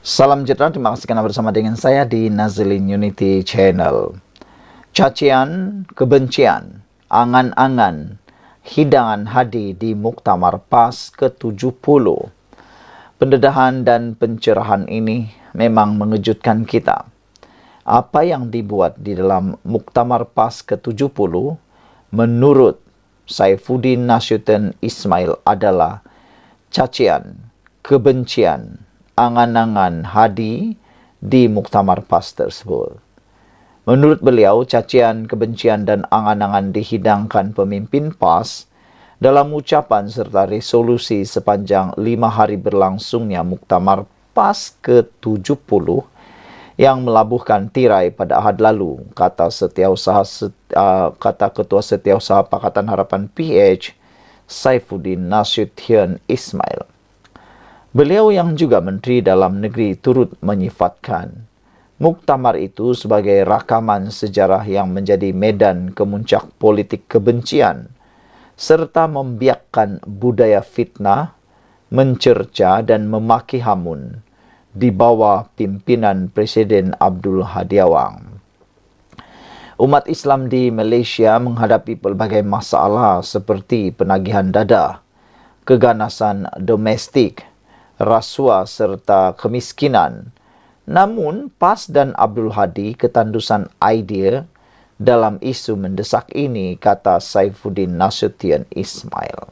Salam sejahtera, terima kasih karena bersama dengan saya di Nazilin Unity Channel. Cacian, kebencian, angan-angan, hidangan hadi di Muktamar PAS ke-70. Pendedahan dan pencerahan ini memang mengejutkan kita. Apa yang dibuat di dalam Muktamar PAS ke-70 menurut Saifuddin Nasyuddin Ismail adalah cacian, kebencian, angan-angan hadi di Muktamar PAS tersebut. Menurut beliau, cacian, kebencian dan angan-angan dihidangkan pemimpin PAS dalam ucapan serta resolusi sepanjang 5 hari berlangsungnya Muktamar PAS ke-70 yang melabuhkan tirai pada Ahad lalu, kata Ketua Setiausaha Pakatan Harapan PH, Saifuddin Nasyuddin Ismail. Beliau yang juga Menteri Dalam Negeri turut menyifatkan muktamar itu sebagai rakaman sejarah yang menjadi medan kemuncak politik kebencian serta membiakkan budaya fitnah, mencerca dan memaki hamun di bawah pimpinan Presiden Abdul Hadiawang. Umat Islam di Malaysia menghadapi pelbagai masalah seperti penagihan dadah, keganasan domestik, rasuah serta kemiskinan. Namun, PAS dan Abdul Hadi ketandusan idea dalam isu mendesak ini, kata Saifuddin Nasyuddin Ismail.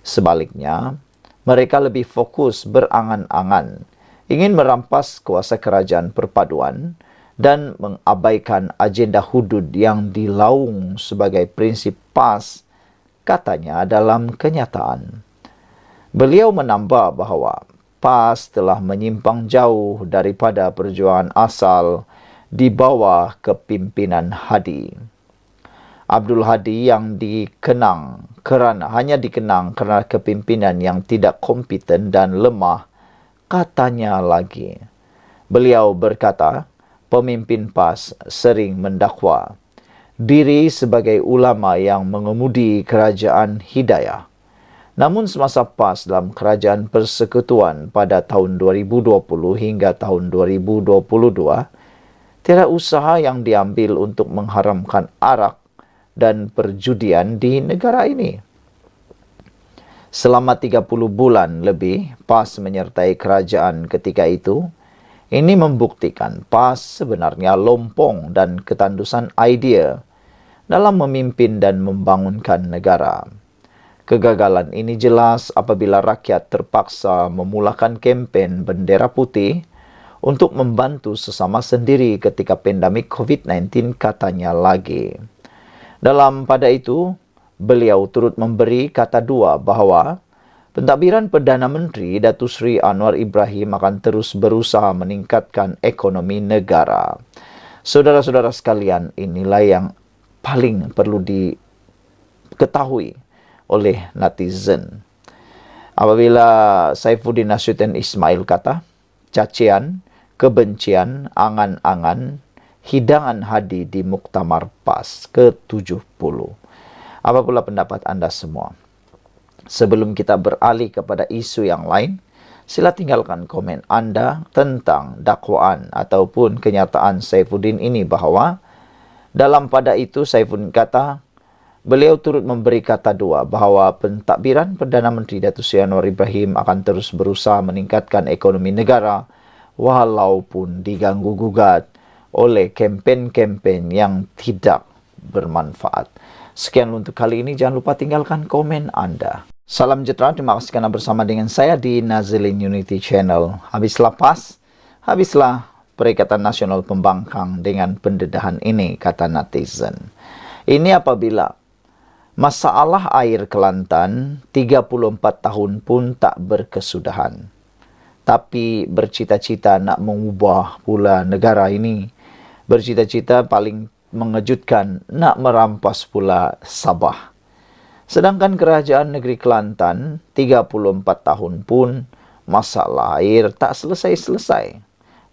Sebaliknya, mereka lebih fokus berangan-angan, ingin merampas kuasa kerajaan perpaduan dan mengabaikan agenda hudud yang dilaung sebagai prinsip PAS, katanya dalam kenyataan. Beliau menambah bahawa PAS telah menyimpang jauh daripada perjuangan asal di bawah kepimpinan Hadi. Abdul Hadi yang hanya dikenang kerana kepimpinan yang tidak kompeten dan lemah, katanya lagi. Beliau berkata, pemimpin PAS sering mendakwa diri sebagai ulama yang mengemudi kerajaan hidayah. Namun semasa PAS dalam kerajaan persekutuan pada tahun 2020 hingga tahun 2022, tiada usaha yang diambil untuk mengharamkan arak dan perjudian di negara ini. Selama 30 bulan lebih, PAS menyertai kerajaan ketika itu. Ini membuktikan PAS sebenarnya lompong dan ketandusan idea dalam memimpin dan membangunkan negara. Kegagalan ini jelas apabila rakyat terpaksa memulakan kempen bendera putih untuk membantu sesama sendiri ketika pandemik COVID-19, katanya lagi. Pada itu, beliau turut memberi kata dua bahawa pentadbiran Perdana Menteri Datuk Seri Anwar Ibrahim akan terus berusaha meningkatkan ekonomi negara. Saudara-saudara sekalian, inilah yang paling perlu diketahui oleh netizen. Apabila Saifuddin Nasyuddin Ismail kata, cacian, kebencian, angan-angan, hidangan hadi di Muktamar PAS ke-70. Apa pula pendapat anda semua? Sebelum kita beralih kepada isu yang lain, sila tinggalkan komen anda tentang dakwaan ataupun kenyataan Saifuddin ini bahawa pada itu Saifuddin kata, beliau turut memberi kata dua bahawa pentadbiran Perdana Menteri Datuk Seri Anwar Ibrahim akan terus berusaha meningkatkan ekonomi negara walaupun diganggu-gugat oleh kempen-kempen yang tidak bermanfaat. Sekian untuk kali ini. Jangan lupa tinggalkan komen anda. Salam sejahtera. Terima kasih kerana bersama dengan saya di Nazilin Unity Channel. Habislah PAS, habislah Perikatan Nasional Pembangkang dengan pendedahan ini, kata netizen. Ini apabila masalah air Kelantan 34 tahun pun tak berkesudahan. Tapi bercita-cita nak mengubah pula negara ini. Bercita-cita paling mengejutkan nak merampas pula Sabah. Sedangkan kerajaan negeri Kelantan 34 tahun pun masalah air tak selesai-selesai.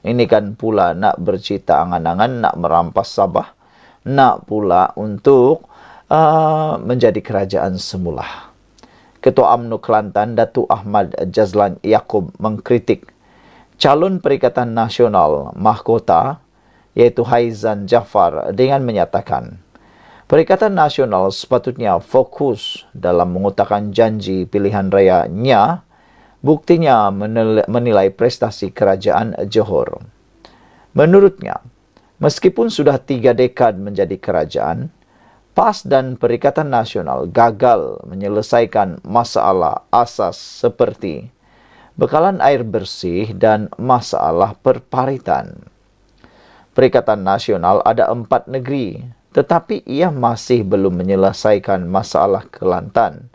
Ini kan pula nak bercita angan-angan nak merampas Sabah. Nak pula untuk menjadi kerajaan semula. Ketua UMNO Kelantan Datuk Ahmad Jazlan Yaakob mengkritik calon Perikatan Nasional Mahkota, yaitu Haizan Jafar, dengan menyatakan, Perikatan Nasional sepatutnya fokus dalam mengutarakan janji pilihan rayanya, buktinya menilai prestasi kerajaan Johor. Menurutnya, meskipun sudah 3 dekad menjadi kerajaan, PAS dan Perikatan Nasional gagal menyelesaikan masalah asas seperti bekalan air bersih dan masalah perparitan. Perikatan Nasional ada 4 negeri, tetapi ia masih belum menyelesaikan masalah Kelantan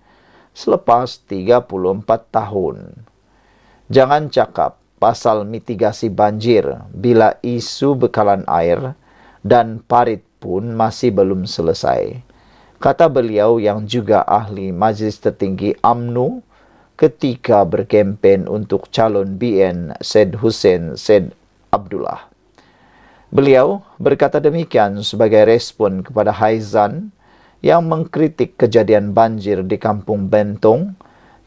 selepas 34 tahun. Jangan cakap pasal mitigasi banjir bila isu bekalan air dan parit pun masih belum selesai, kata beliau yang juga ahli Majlis Tertinggi UMNO ketika berkempen untuk calon BN Syed Hussein Syed Abdullah. Beliau berkata demikian sebagai respon kepada Haizan yang mengkritik kejadian banjir di Kampung Bentong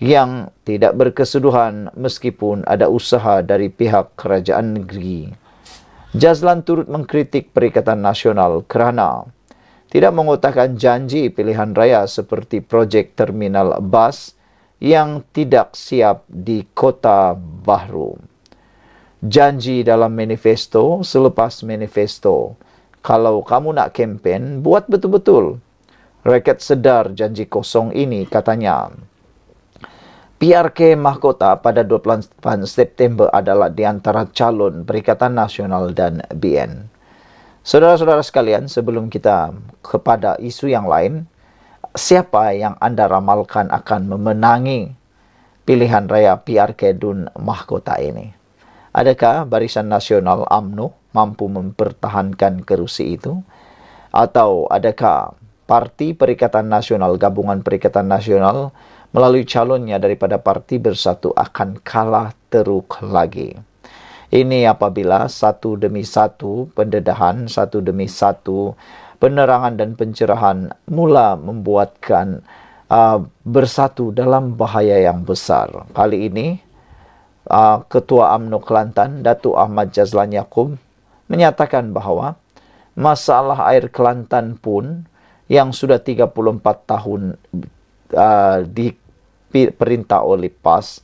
yang tidak berkesudahan meskipun ada usaha dari pihak kerajaan negeri. Jazlan turut mengkritik Perikatan Nasional kerana tidak mengutarakan janji pilihan raya seperti projek terminal bas yang tidak siap di Kota Bahru. Janji dalam manifesto selepas manifesto. Kalau kamu nak kempen, buat betul-betul. Rakyat sedar janji kosong ini, katanya. PRK Mahkota pada 28 September adalah di antara calon Perikatan Nasional dan BN. Saudara-saudara sekalian, sebelum kita kepada isu yang lain, siapa yang anda ramalkan akan memenangi pilihan raya PRK Dun Mahkota ini? Adakah Barisan Nasional UMNO mampu mempertahankan kerusi itu? Atau adakah Parti Perikatan Nasional, Gabungan Perikatan Nasional, melalui calonnya daripada Parti Bersatu akan kalah teruk lagi? Ini apabila satu demi satu pendedahan, satu demi satu penerangan dan pencerahan mula membuatkan bersatu dalam bahaya yang besar. Kali ini, Ketua UMNO Kelantan, Datuk Ahmad Jazlan Yaakob, menyatakan bahawa masalah air Kelantan pun yang sudah 34 tahun diperintah oleh PAS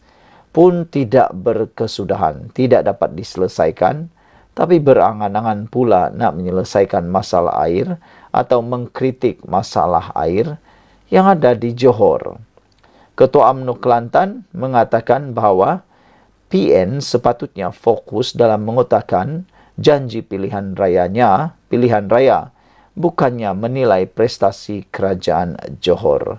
pun tidak berkesudahan, tidak dapat diselesaikan, tapi berangan-angan pula nak menyelesaikan masalah air atau mengkritik masalah air yang ada di Johor. Ketua UMNO Kelantan mengatakan bahawa PN sepatutnya fokus dalam mengutarakan janji pilihan rayanya, pilihan raya, bukannya menilai prestasi kerajaan Johor.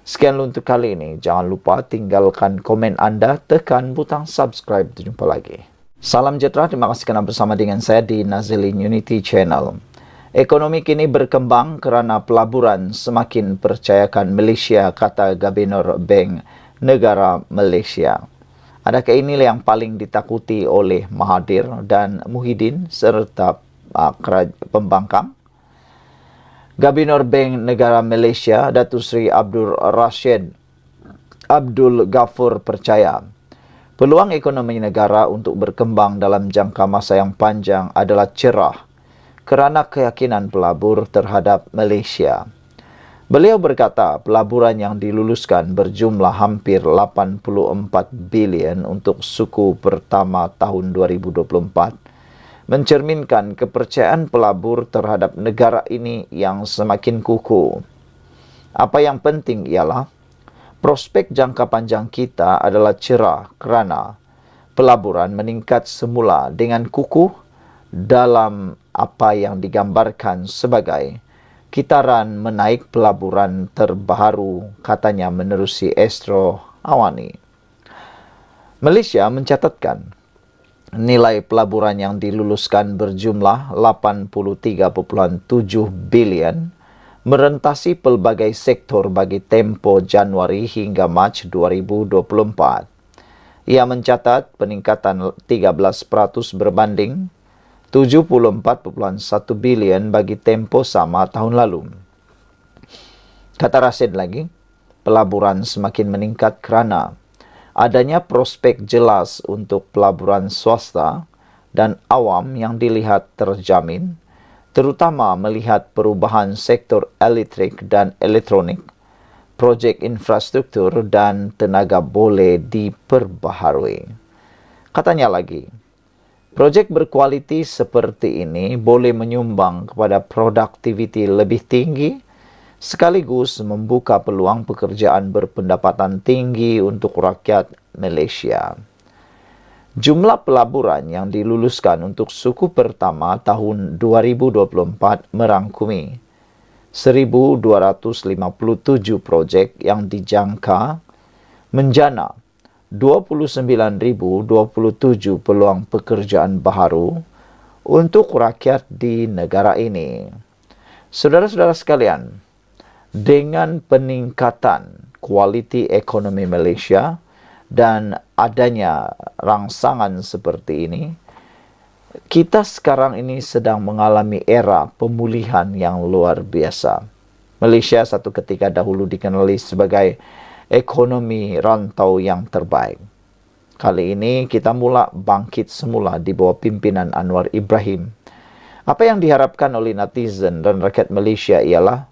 Sekian untuk kali ini. Jangan lupa tinggalkan komen anda, tekan butang subscribe. Jumpa lagi. Salam sejahtera, terima kasih kerana bersama dengan saya di Nazilin Unity Channel. Ekonomi kini berkembang kerana pelaburan semakin percayakan Malaysia, kata Gubernur Bank Negara Malaysia. Adakah inilah yang paling ditakuti oleh Mahathir dan Muhyiddin serta pembangkang? Gubernur Bank Negara Malaysia, Datuk Seri Abdul Rashid Abdul Ghafur percaya peluang ekonomi negara untuk berkembang dalam jangka masa yang panjang adalah cerah kerana keyakinan pelabur terhadap Malaysia. Beliau berkata pelaburan yang diluluskan berjumlah hampir 84 bilion untuk suku pertama tahun 2024 mencerminkan kepercayaan pelabur terhadap negara ini yang semakin kukuh. Apa yang penting ialah prospek jangka panjang kita adalah cerah kerana pelaburan meningkat semula dengan kukuh dalam apa yang digambarkan sebagai kitaran menaik pelaburan terbaru, katanya menerusi Astro Awani. Malaysia mencatatkan nilai pelaburan yang diluluskan berjumlah 83.7 bilion, merentasi pelbagai sektor bagi tempoh Januari hingga Mac 2024. Ia mencatat peningkatan 13% berbanding 74.1 bilion bagi tempoh sama tahun lalu. Kata Rashid lagi, pelaburan semakin meningkat kerana adanya prospek jelas untuk pelaburan swasta dan awam yang dilihat terjamin, terutama melihat perubahan sektor elektrik dan elektronik, proyek infrastruktur dan tenaga boleh diperbaharui. Katanya lagi, proyek berkualiti seperti ini boleh menyumbang kepada produktiviti lebih tinggi, sekaligus membuka peluang pekerjaan berpendapatan tinggi untuk rakyat Malaysia. Jumlah pelaburan yang diluluskan untuk suku pertama tahun 2024 merangkumi 1,257 projek yang dijangka menjana 29,027 peluang pekerjaan baharu untuk rakyat di negara ini. Saudara-saudara sekalian, dengan peningkatan kualiti ekonomi Malaysia dan adanya rangsangan seperti ini, kita sekarang ini sedang mengalami era pemulihan yang luar biasa. Malaysia satu ketika dahulu dikenali sebagai ekonomi rantau yang terbaik. Kali ini kita mula bangkit semula di bawah pimpinan Anwar Ibrahim. Apa yang diharapkan oleh netizen dan rakyat Malaysia ialah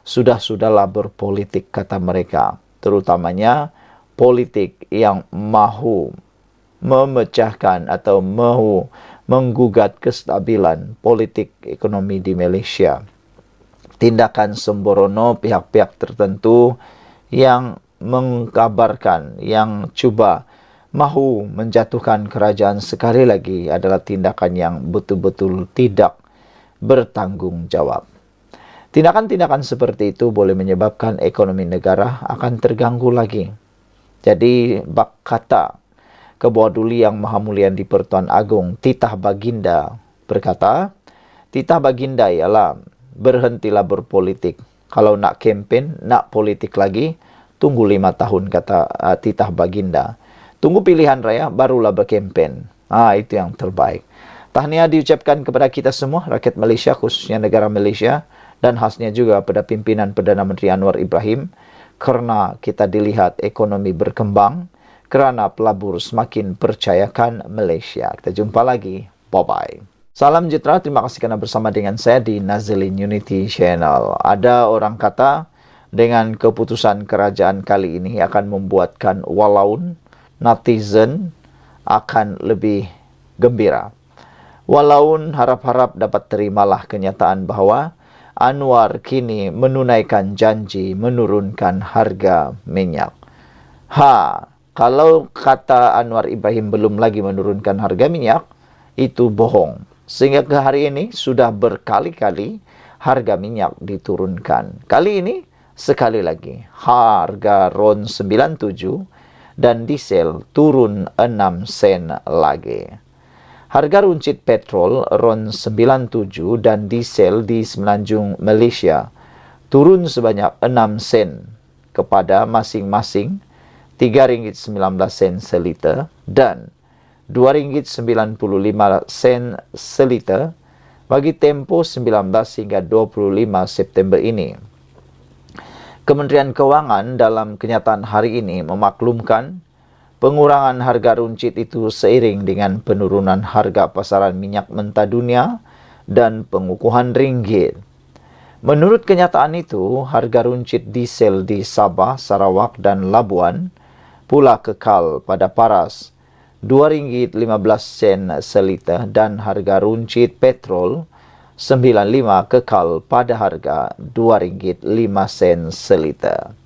sudah-sudahlah berpolitik, kata mereka, terutamanya politik yang mahu memecahkan atau mahu menggugat kestabilan politik ekonomi di Malaysia. Tindakan sembrono pihak-pihak tertentu yang mengkabarkan, yang cuba mahu menjatuhkan kerajaan sekali lagi adalah tindakan yang betul-betul tidak bertanggung jawab. Tindakan-tindakan seperti itu boleh menyebabkan ekonomi negara akan terganggu lagi. Jadi, bak kata Ketua Duli Yang Maha Mulia di Pertuan Agong, Titah Baginda, berkata, Titah Baginda ialah berhentilah berpolitik. Kalau nak kempen, nak politik lagi, tunggu 5 tahun, kata Titah Baginda. Tunggu pilihan raya, barulah berkempen. Itu yang terbaik. Tahniah diucapkan kepada kita semua, rakyat Malaysia, khususnya negara Malaysia, dan khasnya juga pada pimpinan Perdana Menteri Anwar Ibrahim, kerana kita dilihat ekonomi berkembang, kerana pelabur semakin percayakan Malaysia. Kita jumpa lagi. Bye-bye. Salam sejahtera, terima kasih kerana bersama dengan saya di Nazilin Unity Channel. Ada orang kata, dengan keputusan kerajaan kali ini akan membuatkan walaun netizen akan lebih gembira. Walaun harap-harap dapat terimalah kenyataan bahawa Anwar kini menunaikan janji menurunkan harga minyak. Kalau kata Anwar Ibrahim belum lagi menurunkan harga minyak, itu bohong. Sehingga ke hari ini sudah berkali-kali harga minyak diturunkan. Kali ini sekali lagi harga RON 97 dan diesel turun 6 sen lagi. Harga runcit petrol RON 97 dan diesel di Semenanjung Malaysia turun sebanyak 6 sen kepada masing-masing RM3.19 seliter dan RM2.95 seliter bagi tempoh 19 hingga 25 September ini. Kementerian Kewangan dalam kenyataan hari ini memaklumkan pengurangan harga runcit itu seiring dengan penurunan harga pasaran minyak mentah dunia dan pengukuhan ringgit. Menurut kenyataan itu, harga runcit diesel di Sabah, Sarawak dan Labuan pula kekal pada paras RM2.15 seliter dan harga runcit petrol 95 kekal pada harga RM2.05 seliter.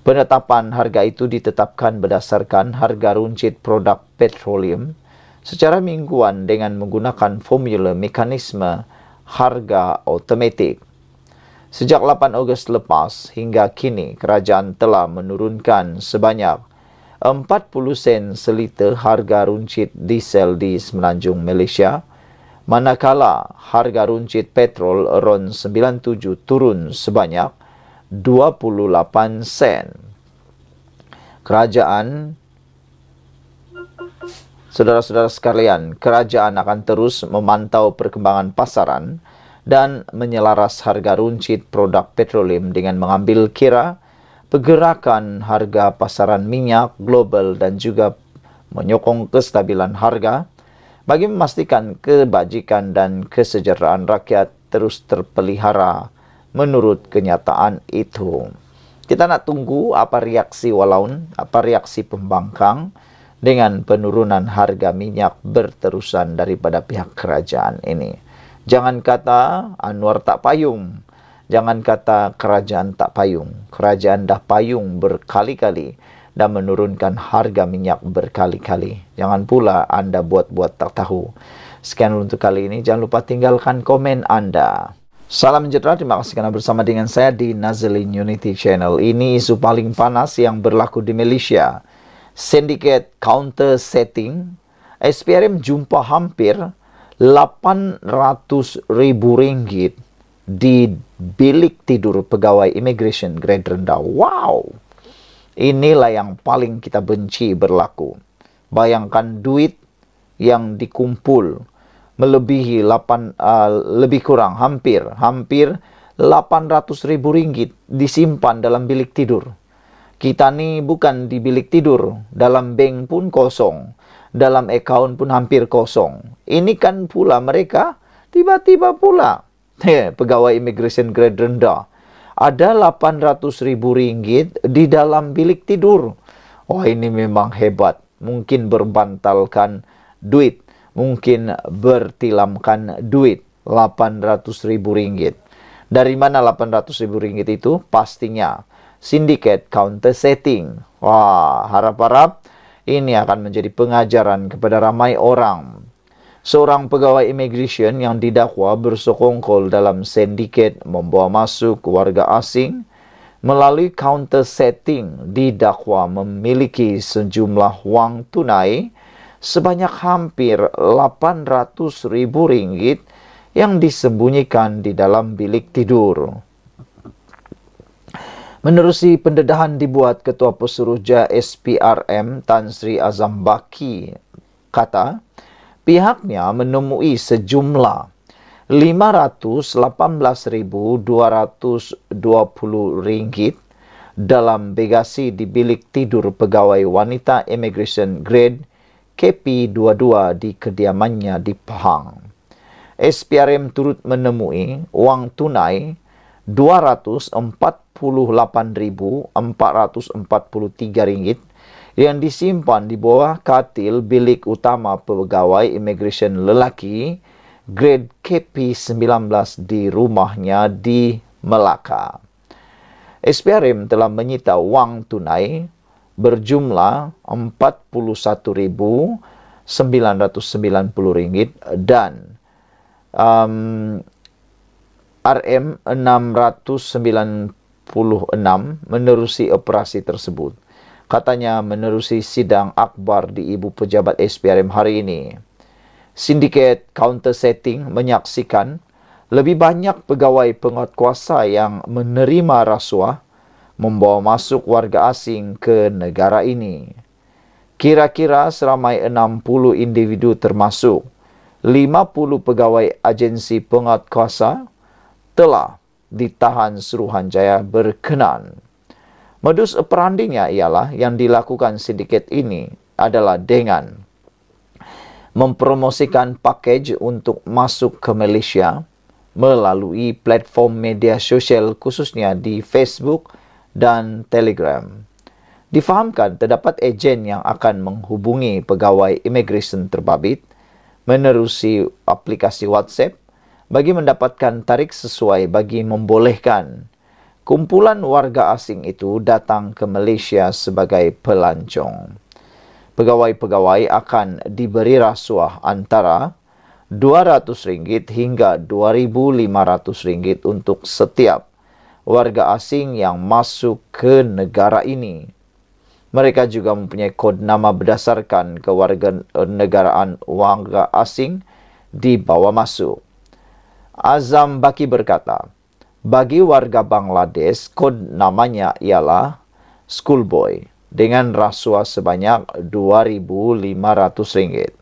Penetapan harga itu ditetapkan berdasarkan harga runcit produk petroleum secara mingguan dengan menggunakan formula mekanisme harga automatik. Sejak 8 Ogos lepas hingga kini, kerajaan telah menurunkan sebanyak 40 sen seliter harga runcit diesel di Semenanjung Malaysia, manakala harga runcit petrol RON 97 turun sebanyak 28 sen. Saudara-saudara sekalian, kerajaan akan terus memantau perkembangan pasaran dan menyelaras harga runcit produk petroleum dengan mengambil kira pergerakan harga pasaran minyak global dan juga menyokong kestabilan harga bagi memastikan kebajikan dan kesejahteraan rakyat terus terpelihara menurut kenyataan itu. Kita nak tunggu apa reaksi walaun, apa reaksi pembangkang dengan penurunan harga minyak berterusan daripada pihak kerajaan ini. Jangan kata Anwar tak payung. Jangan kata kerajaan tak payung. Kerajaan dah payung berkali-kali dan menurunkan harga minyak berkali-kali. Jangan pula anda buat-buat tak tahu. Sekian untuk kali ini. Jangan lupa tinggalkan komen anda. Salam sejahtera, terima kasih kerana bersama dengan saya di Nazlin Unity Channel. Ini isu paling panas yang berlaku di Malaysia. Syndicate counter setting. SPRM jumpa hampir RM800,000 di bilik tidur pegawai immigration grade rendah. Wow! Inilah yang paling kita benci berlaku. Bayangkan duit yang dikumpul melebihi lebih kurang hampir RM800,000 disimpan dalam bilik tidur. Kita ni bukan di bilik tidur, dalam bank pun kosong, dalam akaun pun hampir kosong. Ini kan pula mereka tiba-tiba pula pegawai immigration grade rendah ada RM800,000 di dalam bilik tidur. Oh, ini memang hebat. Mungkin berbantalkan duit, mungkin bertilamkan duit. RM800,000. Dari mana RM800,000 itu? Pastinya syndicate counter setting. Wah, harap-harap ini akan menjadi pengajaran kepada ramai orang. Seorang pegawai immigration yang didakwa bersekongkol dalam sindiket membawa masuk warga asing melalui counter setting didakwa memiliki sejumlah wang tunai sebanyak hampir RM800,000 yang disembunyikan di dalam bilik tidur. Menerusi pendedahan dibuat Ketua Pesuruhjaya SPRM Tan Sri Azam Baki, kata pihaknya menemui sejumlah RM518,220 dalam bagasi di bilik tidur pegawai wanita immigration grade KP22 di kediamannya di Pahang. SPRM turut menemui wang tunai RM248,443 yang disimpan di bawah katil bilik utama pegawai immigration lelaki grade KP19 di rumahnya di Melaka. SPRM telah menyita wang tunai berjumlah RM41,990 dan RM696 menerusi operasi tersebut. Katanya menerusi sidang akbar di Ibu Pejabat SPRM hari ini. Sindiket counter setting menyaksikan lebih banyak pegawai penguatkuasa yang menerima rasuah membawa masuk warga asing ke negara ini. Kira-kira seramai 60 individu termasuk 50 pegawai agensi penguatkuasa telah ditahan Suruhanjaya berkenan. Modus operandinya ialah yang dilakukan sindiket ini adalah dengan mempromosikan pakej untuk masuk ke Malaysia melalui platform media sosial khususnya di Facebook dan Telegram. Difahamkan terdapat ejen yang akan menghubungi pegawai immigration terbabit menerusi aplikasi WhatsApp bagi mendapatkan tarikh sesuai bagi membolehkan kumpulan warga asing itu datang ke Malaysia sebagai pelancong. Pegawai-pegawai akan diberi rasuah antara RM200 hingga RM2,500 untuk setiap warga asing yang masuk ke negara ini. Mereka juga mempunyai kod nama berdasarkan kewarganegaraan warga asing dibawa masuk. Azam Baki berkata, bagi warga Bangladesh, kod namanya ialah Schoolboy dengan rasuah sebanyak RM2,500.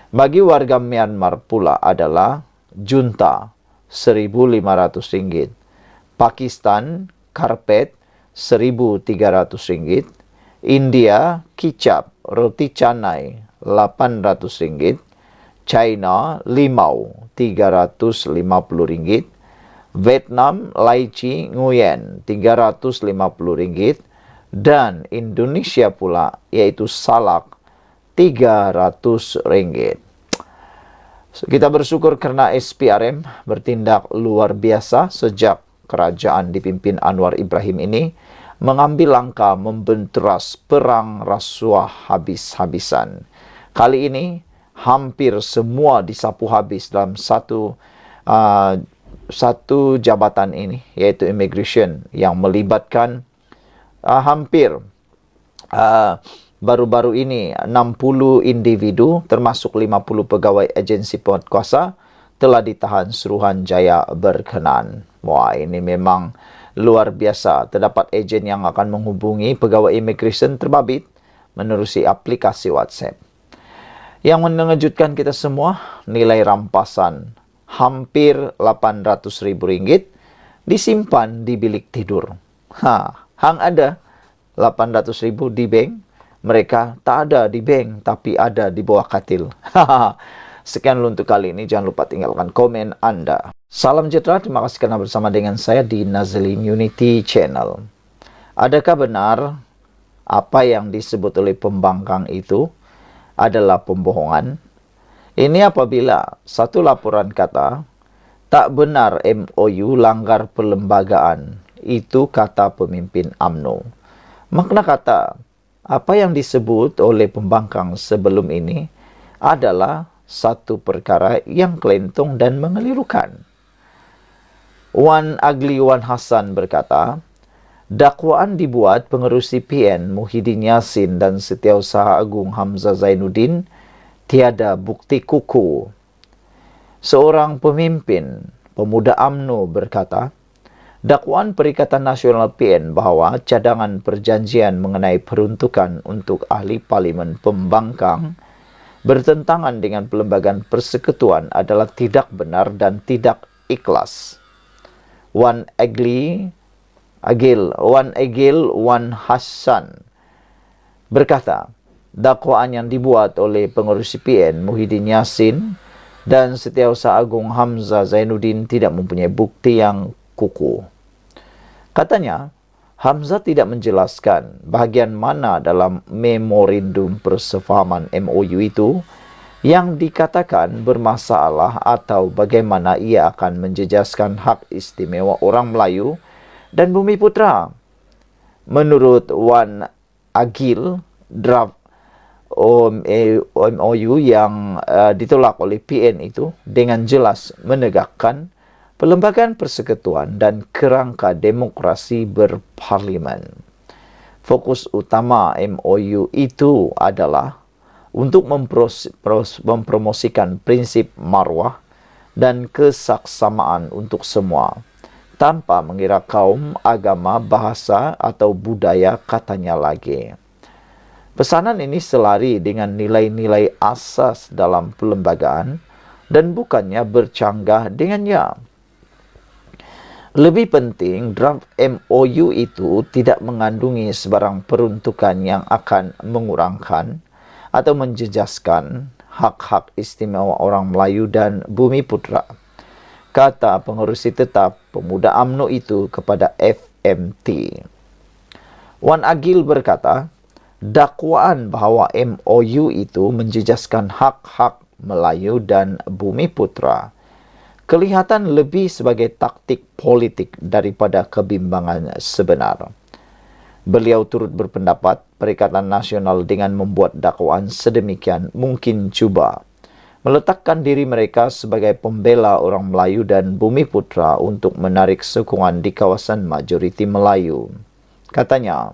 Bagi warga Myanmar pula adalah Junta RM1,500. Pakistan, Karpet Rp1.300. India, kicap, roti canai, Rp800. China, limau, Rp350. Vietnam, lychee nguyen, Rp350. Dan Indonesia pula, yaitu salak, Rp300. Kita bersyukur karena SPRM bertindak luar biasa sejak kerajaan dipimpin Anwar Ibrahim ini mengambil langkah membenteras perang rasuah habis-habisan. Kali ini hampir semua disapu habis dalam satu jabatan ini, yaitu immigration, yang melibatkan hampir baru-baru ini 60 individu termasuk 50 pegawai agensi penguatkuasa telah ditahan Suruhanjaya berkenan. Wah, ini memang luar biasa. Terdapat ejen yang akan menghubungi pegawai immigration terbabit menerusi aplikasi WhatsApp. Yang mengejutkan kita semua, nilai rampasan hampir Rp800.000 disimpan di bilik tidur. Hang ada Rp800.000 di bank. Mereka tak ada di bank, tapi ada di bawah katil. Sekian dulu untuk kali ini. Jangan lupa tinggalkan komen Anda. Salam sejahtera. Terima kasih karena bersama dengan saya di Nazlin Unity Channel. Adakah benar apa yang disebut oleh pembangkang itu adalah pembohongan? Ini apabila satu laporan kata, tak benar MOU langgar perlembagaan. Itu kata pemimpin UMNO. Makna kata, apa yang disebut oleh pembangkang sebelum ini adalah satu perkara yang kelentong dan mengelirukan. Wan Agli Wan Hasan berkata, dakwaan dibuat pengerusi PN Muhyiddin Yassin dan Setiausaha Agung Hamzah Zainuddin tiada bukti kuku. Seorang pemimpin pemuda UMNO berkata, dakwaan Perikatan Nasional PN bahawa cadangan perjanjian mengenai peruntukan untuk ahli parlimen pembangkang bertentangan dengan Perlembagaan Persekutuan adalah tidak benar dan tidak ikhlas. Wan Agil Wan Hasan berkata, dakwaan yang dibuat oleh pengerusi PN Muhyiddin Yassin dan Setiausaha Agung Hamzah Zainuddin tidak mempunyai bukti yang kuku. Katanya, Hamzah tidak menjelaskan bahagian mana dalam memorandum persefahaman MOU itu yang dikatakan bermasalah atau bagaimana ia akan menjejaskan hak istimewa orang Melayu dan Bumi Putra. Menurut Wan Agil, draft MOU yang ditolak oleh PN itu dengan jelas menegakkan Perlembagaan Persekutuan dan kerangka demokrasi berparlimen. Fokus utama MOU itu adalah untuk mempromosikan prinsip marwah dan kesaksamaan untuk semua, tanpa mengira kaum, agama, bahasa, atau budaya, katanya lagi. Pesanan ini selari dengan nilai-nilai asas dalam perlembagaan dan bukannya bercanggah dengannya. Lebih penting, draft MOU itu tidak mengandungi sebarang peruntukan yang akan mengurangkan atau menjejaskan hak-hak istimewa orang Melayu dan Bumi Putra, kata pengerusi tetap pemuda UMNO itu kepada FMT. Wan Agil berkata, dakwaan bahawa MOU itu menjejaskan hak-hak Melayu dan Bumi Putra kelihatan lebih sebagai taktik politik daripada kebimbangan sebenar. Beliau turut berpendapat Perikatan Nasional dengan membuat dakwaan sedemikian mungkin cuba meletakkan diri mereka sebagai pembela orang Melayu dan Bumi Putra untuk menarik sokongan di kawasan majoriti Melayu. Katanya,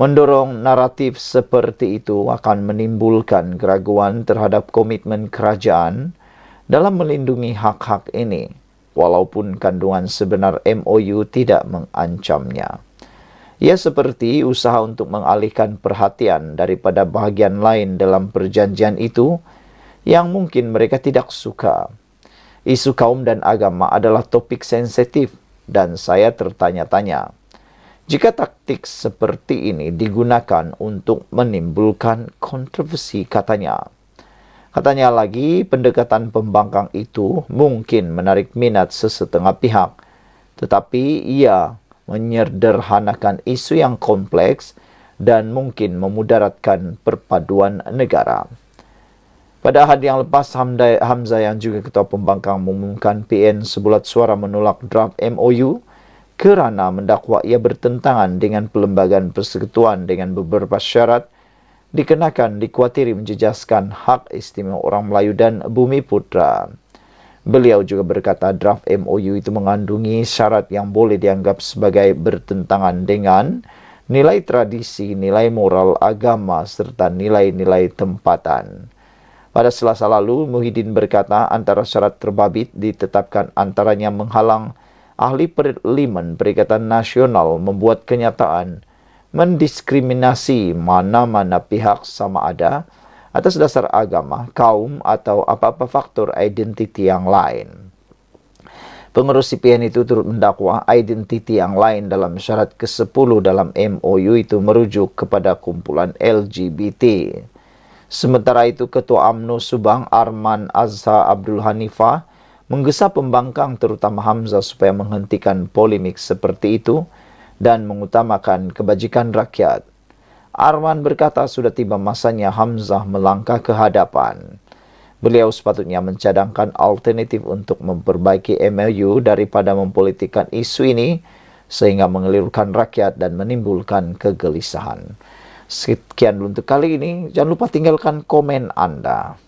mendorong naratif seperti itu akan menimbulkan keraguan terhadap komitmen kerajaan dalam melindungi hak-hak ini, walaupun kandungan sebenar MOU tidak mengancamnya. Ia seperti usaha untuk mengalihkan perhatian daripada bahagian lain dalam perjanjian itu yang mungkin mereka tidak suka. Isu kaum dan agama adalah topik sensitif dan saya tertanya-tanya, jika taktik seperti ini digunakan untuk menimbulkan kontroversi, katanya. Katanya lagi, pendekatan pembangkang itu mungkin menarik minat sesetengah pihak, tetapi ia menyederhanakan isu yang kompleks dan mungkin memudaratkan perpaduan negara. Pada hari yang lepas, Hamzah yang juga ketua pembangkang mengumumkan PN sebulat suara menolak draft MOU kerana mendakwa ia bertentangan dengan Perlembagaan Persekutuan dengan beberapa syarat dikenakan dikuatiri menjejaskan hak istimewa orang Melayu dan Bumi Putra. Beliau juga berkata draft MOU itu mengandungi syarat yang boleh dianggap sebagai bertentangan dengan nilai tradisi, nilai moral, agama serta nilai-nilai tempatan. Pada Selasa lalu, Muhyiddin berkata antara syarat terbabit ditetapkan antaranya menghalang ahli parlimen Perikatan Nasional membuat kenyataan mendiskriminasi mana-mana pihak sama ada atas dasar agama, kaum atau apa-apa faktor identiti yang lain. Pengurus CPN itu turut mendakwa identiti yang lain dalam syarat ke-10 dalam MOU itu merujuk kepada kumpulan LGBT. Sementara itu, Ketua UMNO Subang Arman Azhar Abdul Hanifah menggesa pembangkang terutama Hamzah supaya menghentikan polemik seperti itu dan mengutamakan kebajikan rakyat. Arman berkata sudah tiba masanya Hamzah melangkah ke hadapan. Beliau sepatutnya mencadangkan alternatif untuk memperbaiki MOU daripada mempolitikkan isu ini sehingga mengelirukan rakyat dan menimbulkan kegelisahan. Sekian dulu untuk kali ini. Jangan lupa tinggalkan komen Anda.